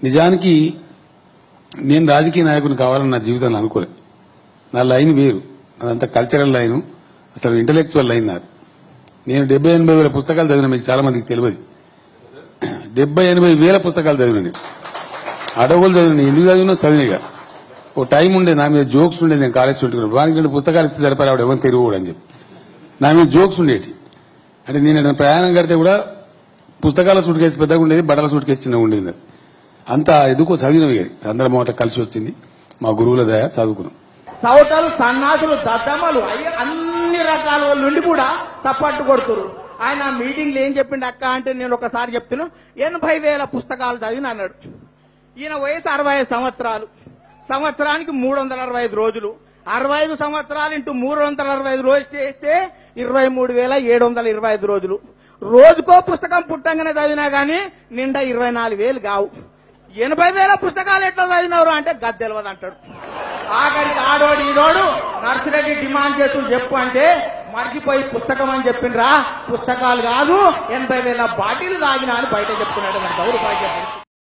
నిజానికి నేను రాజకీయ నాయకుని కావాలని నా జీవితంలో అనుకోలేదు. నా లైన్ వేరు, అదంతా కల్చరల్ లైన్, అసలు ఇంటలెక్చువల్ లైన్ నాది. నేను 70-80 వేల పుస్తకాలు చదివిన, మీకు చాలా మందికి తెలియదు. 70-80 వేల పుస్తకాలు చదివిన, నేను అడవులు చదివిన. ఎందుకు చదివినా చదివినగా ఓ టైం ఉండేది, నా మీద జోక్స్ ఉండేది. నేను కాలేజ్ చుట్టుకున్నాను, వానికి 2 పుస్తకాలు ఇస్తే సరిపడా ఆవిడ ఎవరు తిరుగుడు అని చెప్పి నా మీద జోక్స్ ఉండేటి. అంటే నేను ప్రయాణం కడితే కూడా పుస్తకాల సూట్ కేసు పెద్దగా ఉండేది, బట్టల సూట్ కేసు చిన్నగా ఉండేది. అంతా ఎదుకో చదివినవి చంద్రమోహట కలిసి వచ్చింది, మా గురువుల దయ చదువుకున్నాం. సౌటలు సన్నాసులు దద్దమ్మలు అన్ని రకాల వాళ్ళ నుండి కూడా సపోర్ట్ కొడుతున్నారు. ఆయన మీటింగ్లు ఏం చెప్పిండు అక్క అంటే, నేను ఒకసారి చెప్తున్నా, 80,000 పుస్తకాలు చదివిన అన్నాడు. ఈయన వయసు 65 సంవత్సరాలు, సంవత్సరానికి 365 రోజులు, 65 సంవత్సరాలు ఇంటూ 365 రోజులు చేస్తే 23,725 రోజులు. రోజుకో పుస్తకం పుట్టంగానే చదివినా గానీ నిండా 24,000 కావు. 80,000 పుస్తకాలు ఎట్లా చదివినవరు అంటే గద్దెలవదు అంటాడు. ఆఖరికి ఆడోడు ఈడోడు నర్సిరెడ్డి డిమాండ్ చేస్తూ చెప్పు అంటే మర్చిపోయి పుస్తకం అని చెప్పిండ్రా. పుస్తకాలు కాదు, 80,000 బాటిల్ తాగినా అని బయట చెప్తున్నాడు. మన గౌరవ